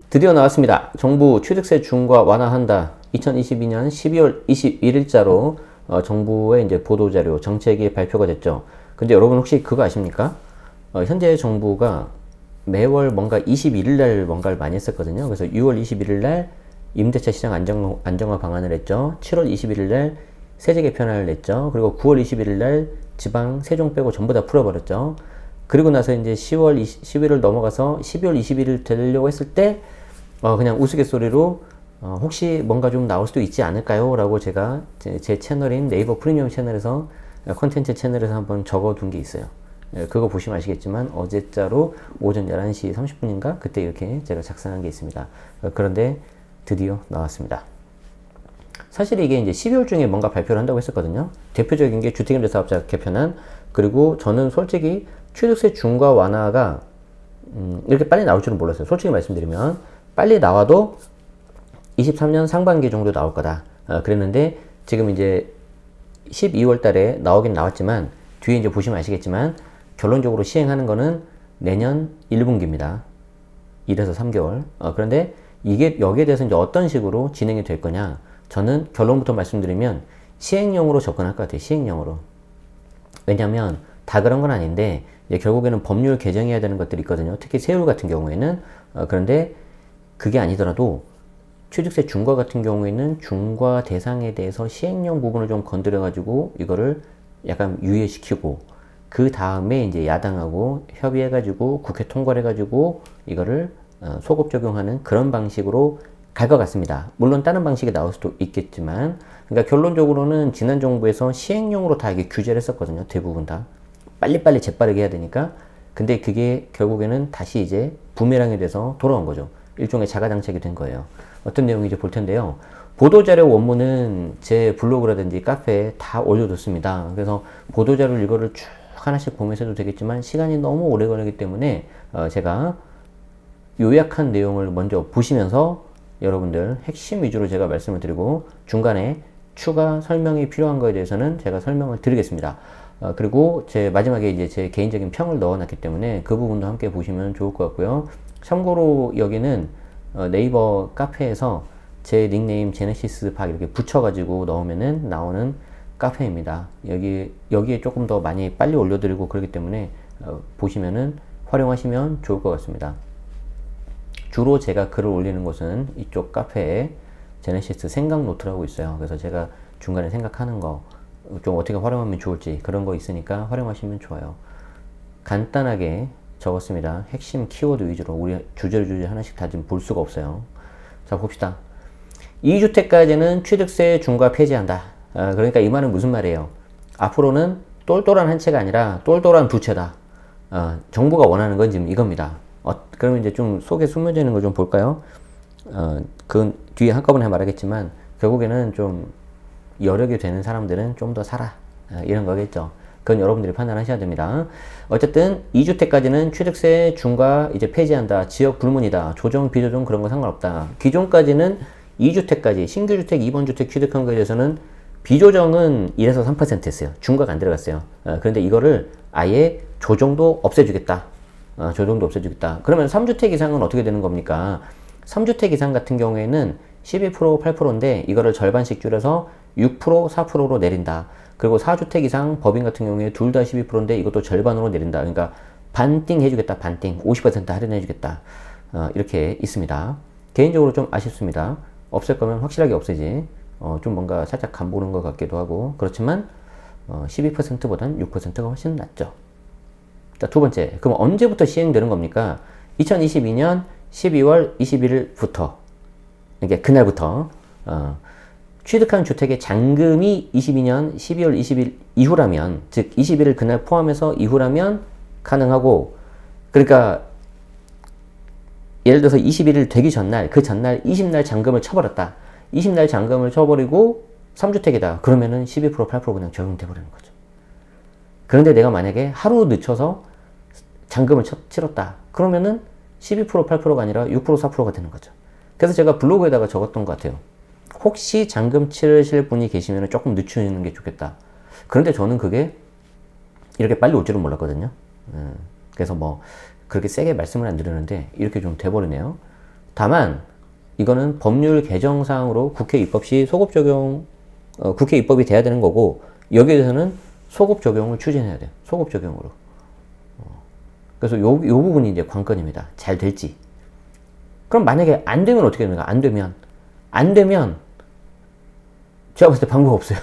드디어 나왔습니다. 정부 취득세 중과 완화한다. 2022년 12월 21일자로 정부의 이제 보도자료, 정책이 발표가 됐죠. 근데 여러분 혹시 그거 아십니까? 현재 정부가 매월 뭔가 21일날 뭔가를 많이 했었거든요. 그래서 6월 21일날 임대차 시장 안정화 방안을 했죠. 7월 21일날 세제 개편안을 냈죠. 그리고 9월 21일날 지방 세종 빼고 전부 다 풀어버렸죠. 그리고 나서 이제 10월 11일 넘어가서 12월 21일 되려고 했을 때 그냥 우스갯소리로 혹시 뭔가 좀 나올 수도 있지 않을까요? 라고 제가 제 채널인 네이버 프리미엄 채널에서 컨텐츠 채널에서 한번 적어둔 게 있어요. 그거 보시면 아시겠지만 어제자로 오전 11시 30분인가? 그때 이렇게 제가 작성한 게 있습니다. 그런데 드디어 나왔습니다. 사실 이게 이제 12월 중에 뭔가 발표를 한다고 했었거든요. 대표적인 게 주택임대사업자 개편안, 그리고 저는 솔직히 취득세 중과 완화가 이렇게 빨리 나올 줄은 몰랐어요. 솔직히 말씀드리면 빨리 나와도 23년 상반기 정도 나올 거다 그랬는데, 지금 이제 12월 달에 나오긴 나왔지만 뒤에 이제 보시면 아시겠지만 결론적으로 시행하는 거는 내년 1분기입니다. 1에서 3개월. 그런데 이게 여기에 대해서 이제 어떤 식으로 진행이 될 거냐, 저는 결론부터 말씀드리면 시행령으로 접근할 것 같아요. 시행령으로. 왜냐면 다 그런 건 아닌데 결국에는 법률 개정해야 되는 것들이 있거든요. 특히 세율 같은 경우에는. 그런데 그게 아니더라도 취득세 중과 같은 경우에는 중과 대상에 대해서 시행령 부분을 좀 건드려 가지고 이거를 약간 유예시키고, 그 다음에 이제 야당하고 협의해 가지고 국회 통과를 해 가지고 이거를 소급 적용하는 그런 방식으로 갈 것 같습니다. 물론 다른 방식이 나올 수도 있겠지만, 그러니까 결론적으로는 지난 정부에서 시행령으로 다 이게 규제를 했었거든요. 대부분 다 빨리빨리 재빠르게 해야 되니까. 근데 그게 결국에는 다시 이제 부메랑이 돼서 돌아온 거죠. 일종의 자가당착이 된 거예요. 어떤 내용인지 볼 텐데요. 보도자료 원문은 제 블로그라든지 카페에 다 올려뒀습니다. 그래서 보도자료를 이거를 쭉 하나씩 보면서 해도 되겠지만 시간이 너무 오래 걸리기 때문에 제가 요약한 내용을 먼저 보시면서 여러분들 핵심 위주로 제가 말씀을 드리고, 중간에 추가 설명이 필요한 거에 대해서는 제가 설명을 드리겠습니다. 그리고 제 마지막에 이제 제 개인적인 평을 넣어놨기 때문에 그 부분도 함께 보시면 좋을 것 같고요. 참고로 여기는 네이버 카페에서 제 닉네임 제네시스 박 이렇게 붙여가지고 넣으면은 나오는 카페입니다. 여기에 조금 더 많이 빨리 올려드리고 그러기 때문에 보시면은 활용하시면 좋을 것 같습니다. 주로 제가 글을 올리는 곳은 이쪽 카페에 제네시스 생각 노트라고 있어요. 그래서 제가 중간에 생각하는 거 좀 어떻게 활용하면 좋을지 그런 거 있으니까 활용하시면 좋아요. 간단하게 적었습니다. 핵심 키워드 위주로. 우리 주제 하나씩 다 지금 볼 수가 없어요. 자, 봅시다. 2주택까지는 취득세 중과 폐지한다. 그러니까 이 말은 무슨 말이에요? 앞으로는 똘똘한 한 채가 아니라 똘똘한 두 채다. 정부가 원하는 건 지금 이겁니다. 그러면 이제 좀 속에 숨겨져 있는 걸 좀 볼까요? 그건 뒤에 한꺼번에 말하겠지만 결국에는 좀 여력이 되는 사람들은 좀 더 사라. 이런 거겠죠. 그건 여러분들이 판단하셔야 됩니다. 어쨌든 2주택까지는 취득세 중과 이제 폐지한다. 지역 불문이다. 조정, 비조정 그런 거 상관없다. 기존까지는 2주택까지 신규 주택, 2번 주택 취득한 거에 대해서는 비조정은 1에서 3% 했어요. 중과가 안 들어갔어요. 그런데 이거를 아예 조정도 없애주겠다. 조정도 없애주겠다. 그러면 3주택 이상은 어떻게 되는 겁니까? 3주택 이상 같은 경우에는 12%, 8%인데 이거를 절반씩 줄여서 6%, 4%로 내린다. 그리고 4주택 이상 법인 같은 경우에 둘 다 12%인데 이것도 절반으로 내린다. 그러니까 반띵 해주겠다. 반띵. 50% 할인해주겠다. 이렇게 있습니다. 개인적으로 좀 아쉽습니다. 없앨 거면 확실하게 없애지. 좀 뭔가 살짝 간보는 것 같기도 하고. 그렇지만 12%보단 6%가 훨씬 낫죠. 자, 두 번째. 그럼 언제부터 시행되는 겁니까? 2022년 12월 21일부터. 이게 그날부터 취득한 주택의 잔금이 22년 12월 20일 이후라면, 즉 20일을 그날 포함해서 이후라면 가능하고, 그러니까 예를 들어서 21일 되기 전날, 그 전날 20날 잔금을 쳐버렸다. 20날 잔금을 쳐버리고 3주택이다. 그러면은 12%, 8% 그냥 적용돼 버리는 거죠. 그런데 내가 만약에 하루 늦춰서 잔금을 치렀다. 그러면은 12%, 8%가 아니라 6%, 4%가 되는 거죠. 그래서 제가 블로그에다가 적었던 것 같아요. 혹시 잔금 치르실 분이 계시면 조금 늦추는 게 좋겠다. 그런데 저는 그게 이렇게 빨리 올 줄은 몰랐거든요. 그래서 뭐 그렇게 세게 말씀을 안 드리는데 이렇게 좀 돼버리네요. 다만 이거는 법률 개정사항으로 국회 입법 시 소급 적용, 국회 입법이 돼야 되는 거고, 여기에 대해서는 소급 적용을 추진해야 돼요. 소급 적용으로. 그래서 요 부분이 이제 관건입니다. 잘 될지. 그럼 만약에 안 되면 어떻게 됩니까? 안 되면 제가 봤을 때 방법 없어요.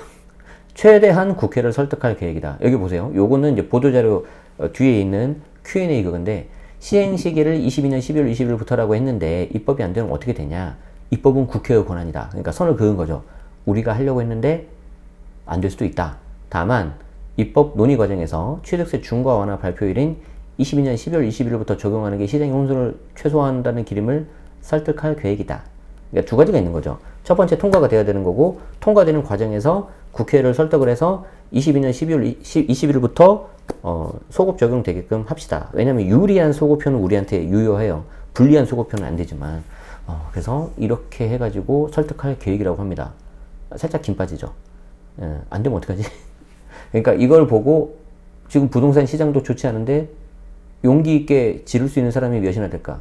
최대한 국회를 설득할 계획이다. 여기 보세요. 요거는 이제 보도자료 뒤에 있는 Q&A 그건데, 시행 시기를 22년 12월 20일부터라고 했는데 입법이 안 되면 어떻게 되냐? 입법은 국회의 권한이다. 그러니까 선을 그은 거죠. 우리가 하려고 했는데 안 될 수도 있다. 다만 입법 논의 과정에서 취득세 중과 완화 발표일인 22년 12월 20일부터 적용하는 게 시장의 혼선을 최소화한다는 기림을 설득할 계획이다. 그러니까 두 가지가 있는 거죠. 첫 번째 통과가 돼야 되는 거고, 통과되는 과정에서 국회를 설득을 해서 22년 12월 20일부터 소급 적용되게끔 합시다. 왜냐하면 유리한 소급표는 우리한테 유효해요. 불리한 소급표는 안 되지만. 그래서 이렇게 해가지고 설득할 계획이라고 합니다. 살짝 김 빠지죠. 안 되면 어떡하지? 그러니까 이걸 보고 지금 부동산 시장도 좋지 않은데 용기 있게 지를 수 있는 사람이 몇이나 될까?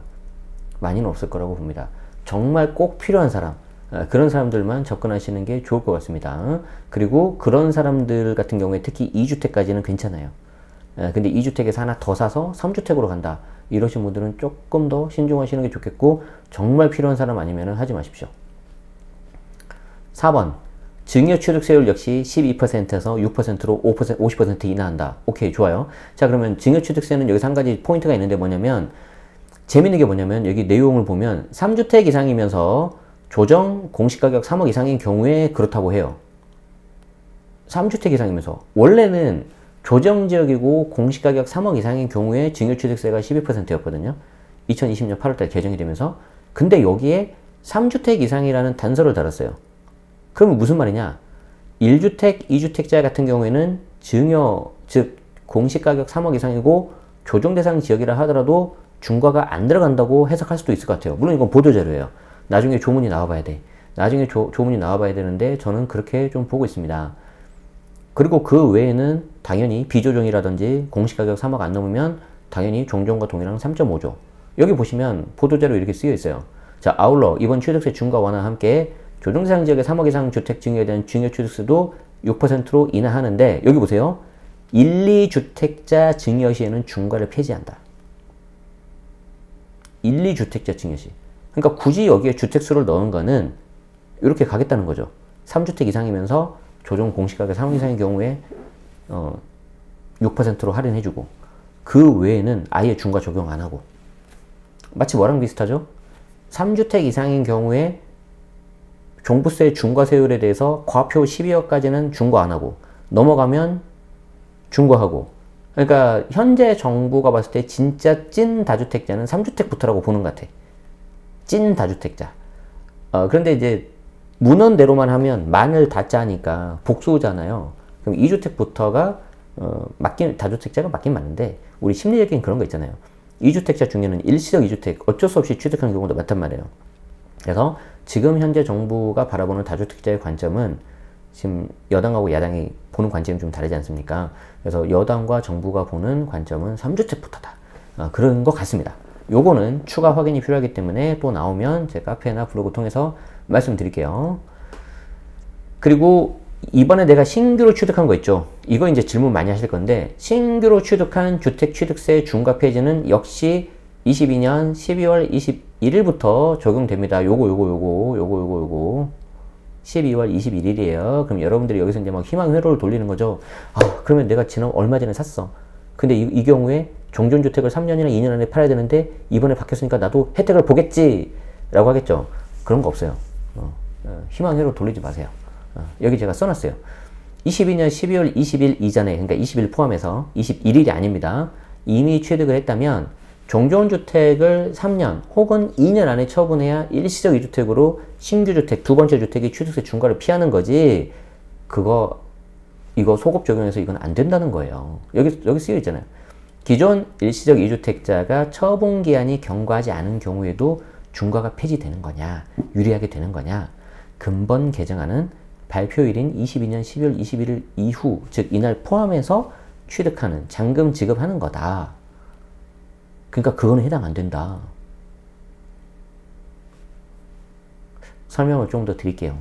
많이는 없을 거라고 봅니다. 정말 꼭 필요한 사람, 그런 사람들만 접근하시는 게 좋을 것 같습니다. 그리고 그런 사람들 같은 경우에 특히 2주택까지는 괜찮아요. 근데 2주택에서 하나 더 사서 3주택으로 간다. 이러신 분들은 조금 더 신중하시는 게 좋겠고, 정말 필요한 사람 아니면 하지 마십시오. 4번. 증여취득세율 역시 12%에서 6%로 50% 인하한다. 오케이, 좋아요. 자, 그러면 증여취득세는 여기서 한 가지 포인트가 있는데 뭐냐면, 재밌는 게 뭐냐면 여기 내용을 보면 3주택 이상이면서 조정 공시가격 3억 이상인 경우에 그렇다고 해요. 3주택 이상이면서. 원래는 조정지역이고 공시가격 3억 이상인 경우에 증여취득세가 12%였거든요. 2020년 8월달 개정이 되면서. 근데 여기에 3주택 이상이라는 단서를 달았어요. 그러면 무슨 말이냐? 1주택, 2주택자 같은 경우에는 증여, 즉 공시가격 3억 이상이고 조정대상 지역이라 하더라도 중과가 안 들어간다고 해석할 수도 있을 것 같아요. 물론 이건 보도자료예요. 나중에 조문이 나와봐야 돼. 나중에 조문이 나와봐야 되는데 저는 그렇게 좀 보고 있습니다. 그리고 그 외에는 당연히 비조정이라든지 공시가격 3억 안 넘으면 당연히 종전과 동일한 3.5조. 여기 보시면 보도자료 이렇게 쓰여 있어요. 자, 아울러 이번 취득세 중과 완화와 함께 조정대상 지역의 3억 이상 주택 증여에 대한 증여취득세도 6%로 인하하는데, 여기 보세요. 1, 2주택자 증여 시에는 중과를 폐지한다. 1, 2주택자 증여 시. 그러니까 굳이 여기에 주택수를 넣은 거는 이렇게 가겠다는 거죠. 3주택 이상이면서 조정 공시가격 3억 이상의 경우에 6%로 할인해주고, 그 외에는 아예 중과 적용 안 하고. 마치 뭐랑 비슷하죠? 3주택 이상인 경우에 종부세 중과세율에 대해서 과표 12억까지는 중과 안 하고, 넘어가면 중과하고. 그러니까 현재 정부가 봤을 때 진짜 찐 다주택자는 3주택부터라고 보는 것 같아. 찐 다주택자. 그런데 이제 문헌대로만 하면 만을 다짜니까 복수잖아요. 그럼 2주택부터가 다주택자가 맞긴 맞는데, 우리 심리적인 그런 거 있잖아요. 2주택자 중에는 일시적 2주택 어쩔 수 없이 취득하는 경우도 많단 말이에요. 그래서 지금 현재 정부가 바라보는 다주택자의 관점은 지금 여당하고 야당이 보는 관점이 좀 다르지 않습니까? 그래서 여당과 정부가 보는 관점은 3주택부터다. 그런 것 같습니다. 요거는 추가 확인이 필요하기 때문에 또 나오면 제 카페나 블로그 통해서 말씀드릴게요. 그리고 이번에 내가 신규로 취득한 거 있죠. 이거 이제 질문 많이 하실 건데, 신규로 취득한 주택취득세 중과 폐지는 역시 22년 12월 21일부터 적용됩니다. 요거 12월 21일이에요. 그럼 여러분들이 여기서 이제 막 희망 회로를 돌리는 거죠. 그러면 내가 얼마 전에 샀어. 근데 이 경우에 종전주택을 3년이나 2년 안에 팔아야 되는데 이번에 바뀌었으니까 나도 혜택을 보겠지 라고 하겠죠. 그런 거 없어요. 희망 회로 돌리지 마세요. 여기 제가 써놨어요. 22년 12월 20일 이전에, 그러니까 20일 포함해서 21일이 아닙니다. 이미 취득을 했다면 종전주택을 3년 혹은 2년 안에 처분해야 일시적 2주택으로 신규주택, 두 번째 주택이 취득세 중과를 피하는 거지, 이거 소급 적용해서 이건 안 된다는 거예요. 여기 쓰여 있잖아요. 기존 일시적 2주택자가 처분기한이 경과하지 않은 경우에도 중과가 폐지되는 거냐, 유리하게 되는 거냐. 근본 개정안은 발표일인 22년 12월 21일 이후, 즉 이날 포함해서 취득하는, 잔금 지급하는 거다. 그러니까 그거는 해당 안 된다. 설명을 좀 더 드릴게요.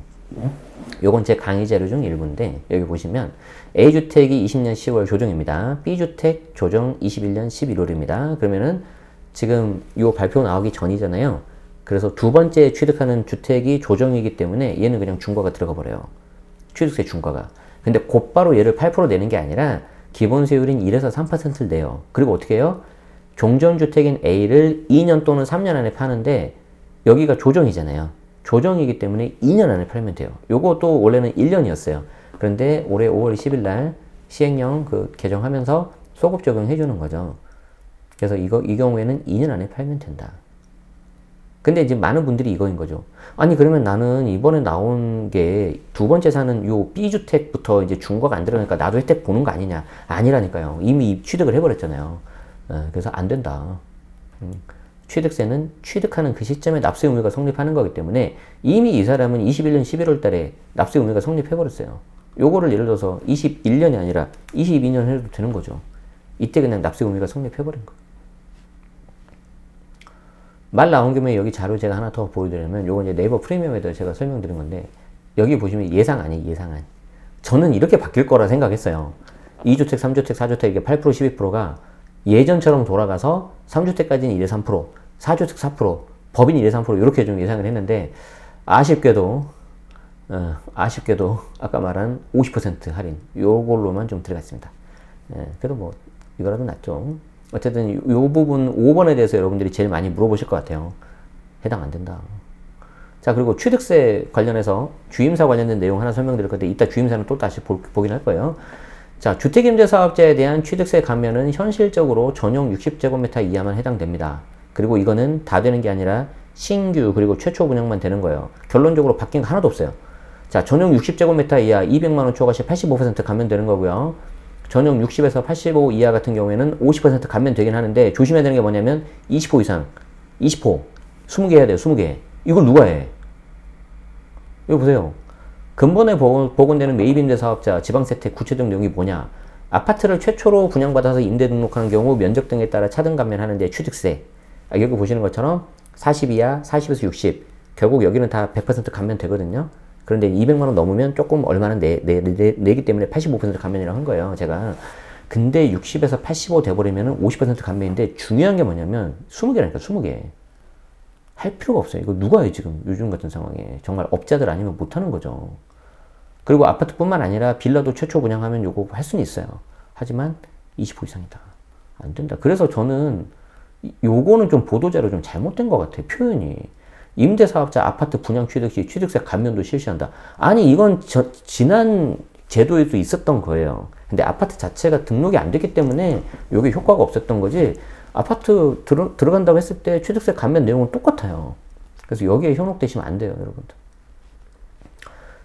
요건 제 강의 자료 중 일부인데 여기 보시면 A주택이 20년 10월 조정입니다. B주택 조정 21년 11월입니다. 그러면은 지금 요 발표 나오기 전이잖아요. 그래서 두 번째 취득하는 주택이 조정이기 때문에 얘는 그냥 중과가 들어가 버려요. 취득세 중과가. 근데 곧바로 얘를 8% 내는 게 아니라 기본세율인 1에서 3%를 내요. 그리고 어떻게 해요? 종전주택인 A를 2년 또는 3년 안에 파는데 여기가 조정이잖아요. 조정이기 때문에 2년 안에 팔면 돼요. 요것도 원래는 1년이었어요. 그런데 올해 5월 20일 날 시행령 개정하면서 소급 적용해 주는 거죠. 그래서 이 경우에는 2년 안에 팔면 된다. 근데 이제 많은 분들이 이거인 거죠. 아니 그러면 나는 이번에 나온 게 두 번째 사는 요 B주택부터 이제 중과가 안 들어가니까 나도 혜택 보는 거 아니냐. 아니라니까요. 이미 취득을 해버렸잖아요. 그래서 안 된다. 취득세는 취득하는 그 시점에 납세 의무가 성립하는 거기 때문에 이미 이 사람은 21년 11월 달에 납세 의무가 성립해버렸어요. 요거를 예를 들어서 21년이 아니라 22년 해도 되는 거죠. 이때 그냥 납세 의무가 성립해버린 거. 말 나온 김에 여기 자료 제가 하나 더 보여드리면 요건 이제 네이버 프리미엄에도 제가 설명드린 건데 여기 보시면 예상안이 예상안. 저는 이렇게 바뀔 거라 생각했어요. 2주택, 3주택, 4주택 이게 8%, 12%가 예전처럼 돌아가서 3주택까지는 1에 3%, 4주택 4%, 법인 1에 3% 이렇게 좀 예상을 했는데 아쉽게도 아까 말한 50% 할인 요걸로만 좀 들어갔습니다. 그래도 뭐 이거라도 낫죠. 어쨌든 요 부분 5번에 대해서 여러분들이 제일 많이 물어보실 것 같아요. 해당 안 된다. 자, 그리고 취득세 관련해서 주임사 관련된 내용 하나 설명드릴 건데 이따 주임사는 또 다시 보긴 할 거예요. 자, 주택임대사업자에 대한 취득세 감면은 현실적으로 전용 60제곱미터 이하만 해당됩니다. 그리고 이거는 다 되는 게 아니라 신규 그리고 최초 분양만 되는 거예요. 결론적으로 바뀐 거 하나도 없어요. 자, 전용 60제곱미터 이하 200만원 초과시 85% 감면되는 거고요. 전용 60에서 85 이하 같은 경우에는 50% 감면되긴 하는데 조심해야 되는 게 뭐냐면 20호 이상, 20호, 20개 해야 돼요. 20개. 이걸 누가 해? 이거 보세요. 근본에 복원되는 매입임대 사업자 지방세택 구체적 내용이 뭐냐? 아파트를 최초로 분양받아서 임대 등록하는 경우 면적 등에 따라 차등 감면하는데 취득세. 여기 보시는 것처럼 40 이하, 40에서 60. 결국 여기는 다 100% 감면되거든요. 그런데 200만원 넘으면 조금 얼마나 내기 때문에 85% 감면이라고 한 거예요, 제가. 근데 60에서 85 돼버리면 50% 감면인데 중요한 게 뭐냐면 20개라니까, 20개. 할 필요가 없어요. 이거 누가 해, 지금 요즘 같은 상황에. 정말 업자들 아니면 못하는 거죠. 그리고 아파트뿐만 아니라 빌라도 최초 분양하면 요거 할 수는 있어요. 하지만 20호 이상이다. 안 된다. 그래서 저는 요거는 좀 보도자료 좀 잘못된 것 같아요, 표현이. 임대사업자 아파트 분양 취득 시 취득세 감면도 실시한다. 아니 이건 지난 제도에도 있었던 거예요. 근데 아파트 자체가 등록이 안 됐기 때문에 이게 효과가 없었던 거지. 아파트 들어간다고 했을 때 취득세 감면 내용은 똑같아요. 그래서 여기에 현혹되시면 안 돼요, 여러분들.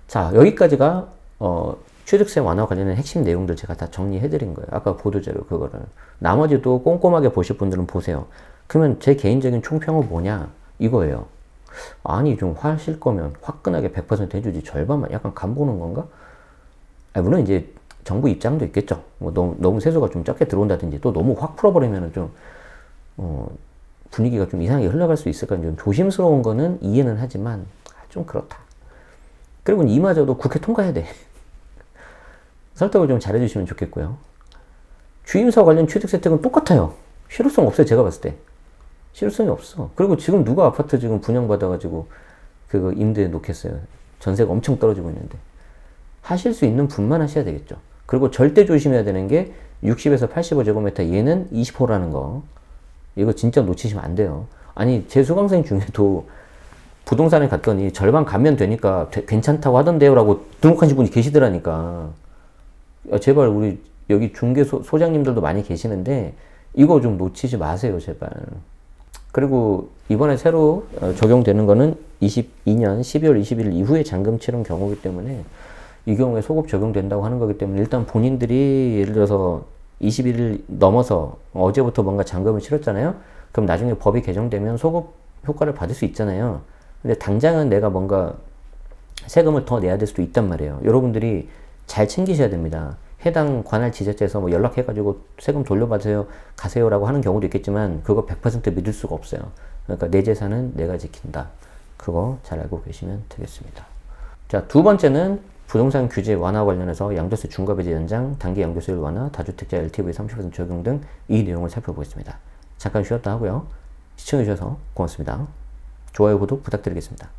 자, 여기까지가 취득세 완화 관련된 핵심 내용들 제가 다 정리해드린 거예요. 아까 보도자료 그거를. 나머지도 꼼꼼하게 보실 분들은 보세요. 그러면 제 개인적인 총평은 뭐냐? 이거예요. 아니 좀 하실 거면 화끈하게 100% 해주지 절반만 약간 간보는 건가? 물론 이제 정부 입장도 있겠죠. 뭐 너무 세수가 좀 적게 들어온다든지 또 너무 확 풀어버리면 좀 분위기가 좀 이상하게 흘러갈 수 있을까 좀 조심스러운 거는 이해는 하지만 좀 그렇다. 그리고 이마저도 국회 통과해야 돼. 설득을 좀 잘해주시면 좋겠고요. 주임사 관련 취득세 혜택은 똑같아요. 실효성 없어요, 제가 봤을 때. 실효성이 없어. 그리고 지금 누가 아파트 지금 분양받아가지고 그거 임대에 놓겠어요. 전세가 엄청 떨어지고 있는데. 하실 수 있는 분만 하셔야 되겠죠. 그리고 절대 조심해야 되는 게 60에서 85제곱미터 얘는 20호라는 거. 이거 진짜 놓치시면 안 돼요. 아니 제 수강생 중에도 부동산에 갔더니 절반 감면되니까 괜찮다고 하던데요 라고 등록하신 분이 계시더라니까. 제발 우리 여기 중개소장님들도 많이 계시는데 이거 좀 놓치지 마세요, 제발. 그리고 이번에 새로 적용되는 거는 22년 12월 20일 이후에 잔금 치른 경우이기 때문에 이 경우에 소급 적용된다고 하는 거기 때문에 일단 본인들이 예를 들어서 21일 넘어서 어제부터 뭔가 잔금을 치렀잖아요. 그럼 나중에 법이 개정되면 소급 효과를 받을 수 있잖아요. 근데 당장은 내가 뭔가 세금을 더 내야 될 수도 있단 말이에요. 여러분들이 잘 챙기셔야 됩니다. 해당 관할 지자체에서 뭐 연락해가지고 세금 돌려받으세요, 가세요라고 하는 경우도 있겠지만 그거 100% 믿을 수가 없어요. 그러니까 내 재산은 내가 지킨다. 그거 잘 알고 계시면 되겠습니다. 자, 두 번째는 부동산 규제 완화 관련해서 양도세 중과배제 연장, 단기 양도세율 완화, 다주택자 LTV 30% 적용 등 이 내용을 살펴보겠습니다. 잠깐 쉬었다 하고요. 시청해주셔서 고맙습니다. 좋아요, 구독 부탁드리겠습니다.